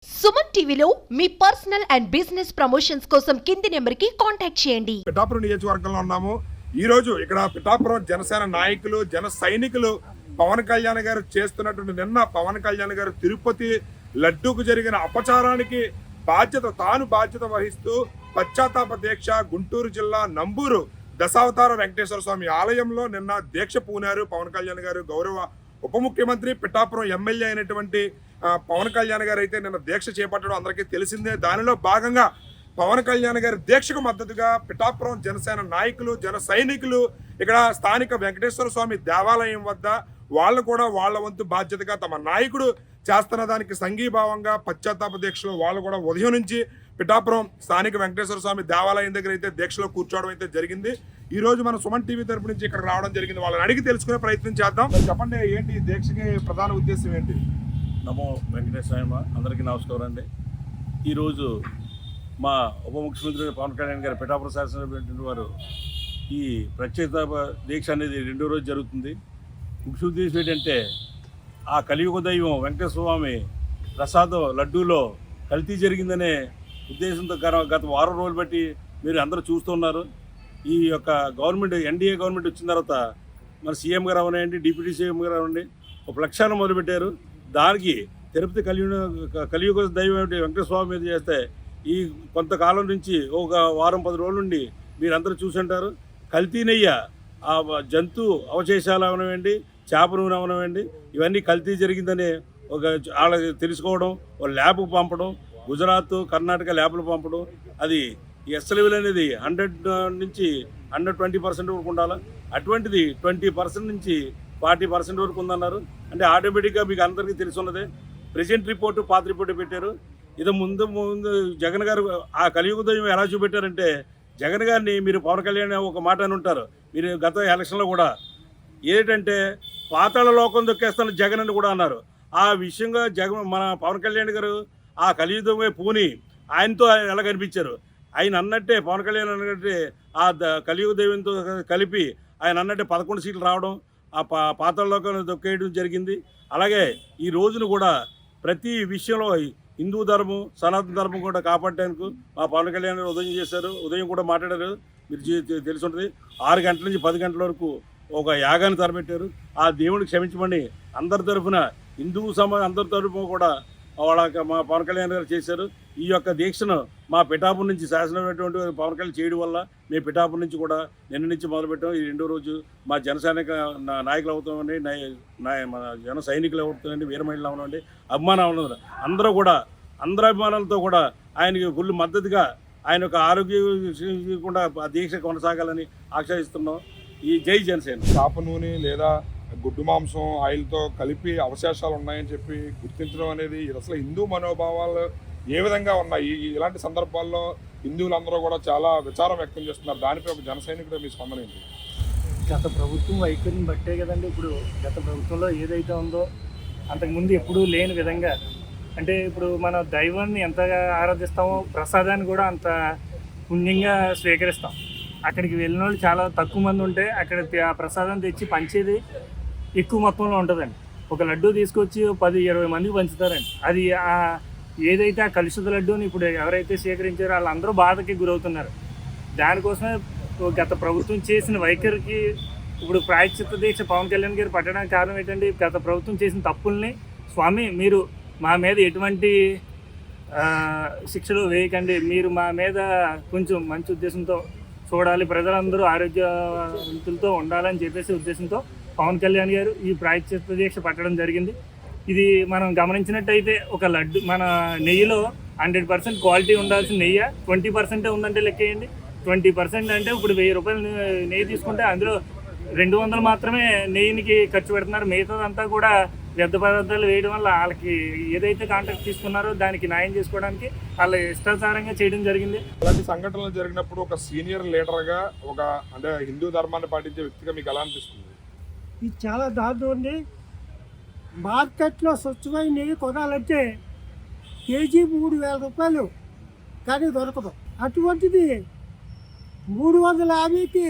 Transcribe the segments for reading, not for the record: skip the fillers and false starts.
సుమన్ టీవీలో మీ personal and business promotions కోసం కింది నెంబర్కి కాంటాక్ట్ చేయండి. పిఠాపురం నియోజకవర్గంలో ఉన్నాము. ఈరోజు ఇక్కడ పిఠాపురం జనసేన నాయకులు జన సైనికులు పవన్ కళ్యాణ్ గారు చేస్తున్నటువంటి నిన్న పవన్ కళ్యాణ్ గారు తిరుపతి లడ్డూకు జరిగిన అపచారానికి తాను బాధ్యత వహిస్తూ పశ్చాత్తాప దీక్ష గుంటూరు జిల్లా నంబూరు దశావతార వెంకటేశ్వర స్వామి ఆలయంలో నిన్న దీక్ష పూనారు పవన్ కళ్యాణ్ గారు. గౌరవ ఉప ముఖ్యమంత్రి పిఠాపురం ఎమ్మెల్యే అయినటువంటి పవన్ కళ్యాణ్ గారు అయితే నిన్న దీక్ష చేపట్టడం అందరికీ తెలిసిందే. దానిలో భాగంగా పవన్ కళ్యాణ్ గారి దీక్షకు మద్దతుగా పిఠాపురం జనసేన నాయకులు జన సైనికులు ఇక్కడ స్థానిక వెంకటేశ్వర స్వామి దేవాలయం వద్ద వాళ్ళు కూడా వాళ్ళ వంతు బాధ్యతగా తమ నాయకుడు చేస్తున్న దానికి సంఘీభావంగా పశ్చాత్తాప దీక్షలో వాళ్ళు కూడా ఉదయం నుంచి పిఠాపురం స్థానిక వెంకటేశ్వర స్వామి దేవాలయం దగ్గర అయితే దీక్షలో కూర్చోవడం అయితే జరిగింది. ఈ రోజు మన సుమన్ టీవీ తరపు నుంచి ఇక్కడ రావడం జరిగింది. వాళ్ళని అడిగి తెలుసుకునే ప్రయత్నం చేద్దాం. చెప్పండి, ఏంటి ఈ దీక్షకి ప్రధాన ఉద్దేశం ఏంటి? నమో వెంకటేశ్వర, అందరికీ నమస్కారం అండి. ఈరోజు మా ఉప ముఖ్యమంత్రి పవన్ కళ్యాణ్ గారు పిఠాపురం శాసనసభ్యులు వారు ఈ ప్రత్యేక దీక్ష అనేది రెండో రోజు జరుగుతుంది. ముఖ్య ఉద్దేశం ఏంటంటే ఆ కలియుగ దైవం వెంకటేశ్వర స్వామి ప్రసాదం లడ్డూలో కల్తీ జరిగిందనే ఉద్దేశంతో గత వారం రోజులు బట్టి మీరు అందరూ చూస్తున్నారు. ఈ యొక్క గవర్నమెంట్ ఎన్డీఏ గవర్నమెంట్ వచ్చిన తర్వాత మన సీఎం గారు అవనండి, డిప్యూటీ సీఎం గారు అవ్వండి, ఒక లక్ష్యాన్ని మొదలుపెట్టారు. దానికి తిరుపతి కలియుగ దైవం వెంకటేశ్వర స్వామి మీద చేస్తే ఈ కొంతకాలం నుంచి ఒక వారం 10 రోజుల నుండి మీరందరూ చూసుంటారు. కల్తీ నెయ్య, ఆ జంతు అవశేషాలు అవనవండి, చేప నూనె అవనవండి, ఇవన్నీ కల్తీ జరిగిందని ఒక వాళ్ళకి తెలుసుకోవడం, ఒక ల్యాబ్కు పంపడం, గుజరాత్ కర్ణాటక ల్యాబ్లు పంపడం. అది ఎస్ఎల్వీలు అనేది 100 నుంచి 120% వరకు ఉండాలి. అటువంటిది 20% నుంచి 40% వరకు ఉందన్నారు. అంటే ఆటోమేటిక్గా మీకు అందరికీ తెలుసున్నదే. ప్రెజెంట్ రిపోర్టు పాత రిపోర్టు పెట్టారు. ఇది ముందు జగన్ గారు ఆ కలియుగ దైవం ఎలా చూపెట్టారంటే, జగన్ గారిని మీరు పవన్ కళ్యాణ్ ఒక మాట అని ఉంటారు. మీరు గత ఎలక్షన్లో కూడా ఏంటంటే పాతాళ లోకం దొక్కేస్తాను జగన్ అని కూడా అన్నారు. ఆ విషయంగా మన పవన్ కళ్యాణ్ గారు ఆ కలియుగమే పూని ఆయనతో ఎలా కనిపించారు. ఆయన అన్నట్టే పవన్ కళ్యాణ్ అన్నట్టే ఆ కలియుగ దైవంతో కలిపి ఆయన అన్నట్టే 11 సీట్లు రావడం, ఆ పాతాళ లోకాన్ని దొక్కేయడం జరిగింది. అలాగే ఈ రోజును కూడా ప్రతి విషయంలో హిందూ ధర్మం సనాతన ధర్మం కూడా కాపాడటానికి మా పవన్ కళ్యాణ్ ఉదయం చేశారు. ఉదయం కూడా మాట్లాడారు, మీరు తెలిసి ఉంటుంది. 6 గంటల నుంచి 10 గంటల వరకు ఒక యాగాన్ని తరబెట్టారు. ఆ దేవుడిని క్షమించమని అందరి తరఫున హిందూ సమాజం అందరి తరఫున కూడా మా పవన్ కళ్యాణ్ గారు చేశారు. ఈ యొక్క దీక్షను మా పిఠాపురం నుంచి శాసనమైనటువంటి పవన్ కళ్యాణ్ చేయడం వల్ల మేము పిఠాపురం నుంచి కూడా నిన్న నుంచి మొదలుపెట్టాం. ఈ రెండో రోజు మా జనసైనిక నాయకులు అవుతామండి, మన జన సైనికులు అవుతామండి, వీర మహిళలు అవనండి, అభిమానం అందరూ కూడా అందరి అభిమానాలతో కూడా ఆయనకి ఫుల్ మద్దతుగా ఆయన యొక్క ఆరోగ్య కూడా ఆ దీక్ష కొనసాగాలని ఆశిస్తున్నాం. ఈ జై జనసేన. చేప నూనె లేదా గుడ్డు మాంసం ఆయిల్తో కలిపి అవశేషాలు ఉన్నాయని చెప్పి గుర్తించడం అనేది అసలు హిందూ మనోభావాలు ఏ విధంగా ఉన్నాయి? ఇలాంటి సందర్భాల్లో హిందువులందరూ కూడా చాలా విచారం వ్యక్తం చేస్తున్నారు. దానిపై ఒక జన సైనికుడు మీ స్పందన ఏంటి? గత ప్రభుత్వం వైఖరిని బట్టే కదండి ఇప్పుడు గత ప్రభుత్వంలో ఏదైతే ఉందో అంతకుముందు ఎప్పుడూ లేని విధంగా, అంటే ఇప్పుడు మన దైవాన్ని ఎంతగా ఆరాధిస్తామో ప్రసాదాన్ని కూడా అంత పుణ్యంగా స్వీకరిస్తాం. అక్కడికి వెళ్ళిన వాళ్ళు చాలా తక్కువ మంది ఉంటే అక్కడ ఆ ప్రసాదం తెచ్చి పంచేది ఎక్కువ మొత్తంలో ఉంటుందండి. ఒక లడ్డు తీసుకొచ్చి 10-20 మందికి పంచుతారండి. అది ఏదైతే ఆ కలుషిత లడ్డూని ఇప్పుడు ఎవరైతే స్వీకరించారో వాళ్ళందరూ బాధకి గురవుతున్నారు. దానికోసమే గత ప్రభుత్వం చేసిన వైఖరికి ఇప్పుడు ప్రాయశ్చిత్త దీక్ష పవన్ కళ్యాణ్ గారు పట్టడానికి కారణం ఏంటంటే, గత ప్రభుత్వం చేసిన తప్పుల్ని స్వామి మీరు మా మీద ఎటువంటి శిక్షలు వేయకండి, మీరు మా మీద కొంచెం మంచి ఉద్దేశంతో చూడాలి, ప్రజలందరూ ఆరోగ్యవంతులతో ఉండాలని చెప్పేసి ఉద్దేశంతో పవన్ కళ్యాణ్ గారు ఈ ప్రాయశ్చిత్త దీక్ష పట్టడం జరిగింది. ఇది మనం గమనించినట్టయితే ఒక లడ్డు మన నెయ్యిలో 100% క్వాలిటీ ఉండాల్సిన నెయ్యి 20% ఉందంటే లెక్కేయండి. 20% అంటే ఇప్పుడు 1000 రూపాయలు నెయ్యి తీసుకుంటే అందులో 200 మాత్రమే నెయ్యికి ఖర్చు పెడుతున్నారు. మిగతాదంతా కూడా వ్యర్థ పదార్థాలు వేయడం వల్ల వాళ్ళకి ఏదైతే కాంట్రాక్ట్ తీసుకున్నారో దానికి న్యాయం చేసుకోవడానికి వాళ్ళ ఇష్టానుసారంగా చేయడం జరిగింది. అలాంటి సంఘటనలు జరిగినప్పుడు ఒక సీనియర్ లీడర్గా ఒక అంటే హిందూ ధర్మాన్ని పాటించే వ్యక్తిగా మీకు ఎలా అనిపిస్తుంది? ఇది చాలా దారుణం అండి. మార్కెట్లో స్వచ్ఛమైన నెయ్యి కొనాలంటే కేజీ 3000 రూపాయలు కానీ దొరకదు. అటువంటిది 350కి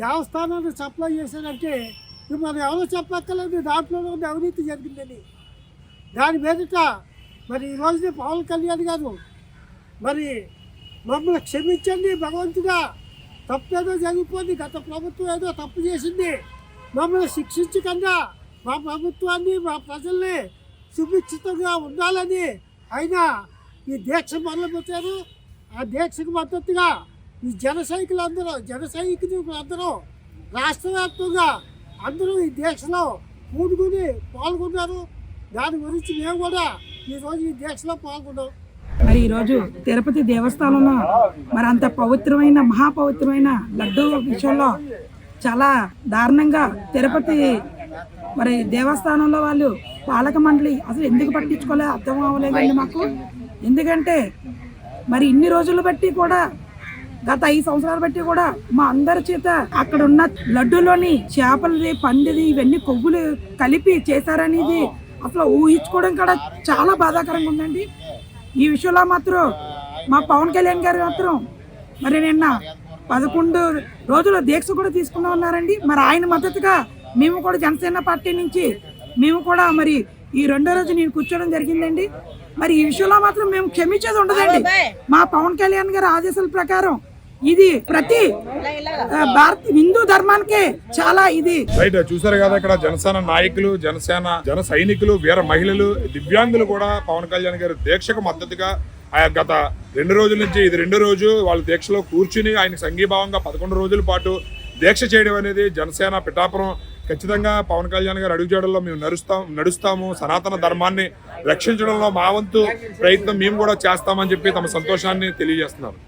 దేవస్థానానికి సప్లై చేశారంటే ఇది మనం ఎవరో చెప్పక్కర్లేదు, దాంట్లో అవినీతి జరిగిందని. దాని మీదట మరి ఈ రోజున పవన్ కళ్యాణ్ గారు మరి మమ్మల్ని క్షమించండి భగవంతుడా, తప్పేదో జరిగిపోయింది, గత ప్రభుత్వం ఏదో తప్పు చేసింది, మమ్మల్ని శిక్షించకుండా మా ప్రభుత్వాన్ని మా ప్రజల్ని సుభిక్షితంగా ఉండాలని ఆయన ఈ దీక్ష మొదలుపెట్టారు. ఆ దీక్షకు మద్దతుగా ఈ జన సైనికులందరూ రాష్ట్ర వ్యాప్తంగా అందరూ ఈ దీక్షలో పాల్గొన్నారు. దాని గురించి మేము కూడా ఈరోజు ఈ దీక్షలో పాల్గొన్నాం. మరి ఈరోజు తిరుపతి దేవస్థానంలో మరి అంత పవిత్రమైన మహాపవిత్రమైన లడ్డూ విషయంలో చాలా దారుణంగా తిరుపతి మరి దేవస్థానంలో వాళ్ళు పాలక మండలి అసలు ఎందుకు పట్టించుకోలే అర్థం అవ్వలేదండి మాకు. ఎందుకంటే మరి ఇన్ని రోజులు బట్టి కూడా గత 5 సంవత్సరాలు బట్టి కూడా మా అందరి చేత అక్కడ ఉన్న లడ్డూలోని చేపలది పండిది ఇవన్నీ కొవ్వులు కలిపి చేశారనేది అసలు ఊహించుకోవడం కూడా చాలా బాధాకరంగా ఉందండి. ఈ విషయంలో మాత్రం మా పవన్ కళ్యాణ్ గారు మాత్రం మరి నిన్న 11 రోజుల దీక్ష కూడా తీసుకున్నా ఉన్నారండి. మరి ఆయన మద్దతుగా మేము కూడా జనసేన పార్టీ నుంచి మేము కూడా మరి ఈ 2వ రోజు నేను కూర్చోవడం జరిగిందండి. మరి ఈ విషయంలో మాత్రం మేము క్షమించేది ఉండదండి. మా పవన్ కళ్యాణ్ గారి ఆదేశాల ప్రకారం ఇది ప్రతి భారత హిందూ ధర్మానికి చాలా ఇది రైట్. చూసారు కదా ఇక్కడ జనసేన నాయకులు, జన సైనికులు, వీర మహిళలు, దివ్యాంగులు కూడా పవన్ కళ్యాణ్ గారి దీక్షకు మద్దతుగా గత 2 రోజుల నుంచి ఇది 2వ రోజు వాళ్ళు దీక్షలో కూర్చుని ఆయన సంఘీభావంగా 11 రోజుల పాటు దీక్ష చేయడం అనేది జనసేన పిఠాపురం ఖచ్చితంగా పవన్ కళ్యాణ్ గారు అడుగుజాడల్లో మేము నడుస్తాము, సనాతన ధర్మాన్ని రక్షించడంలో మా వంతు ప్రయత్నం మేము కూడా చేస్తామని చెప్పి తమ సంతోషాన్ని తెలియజేస్తున్నారు.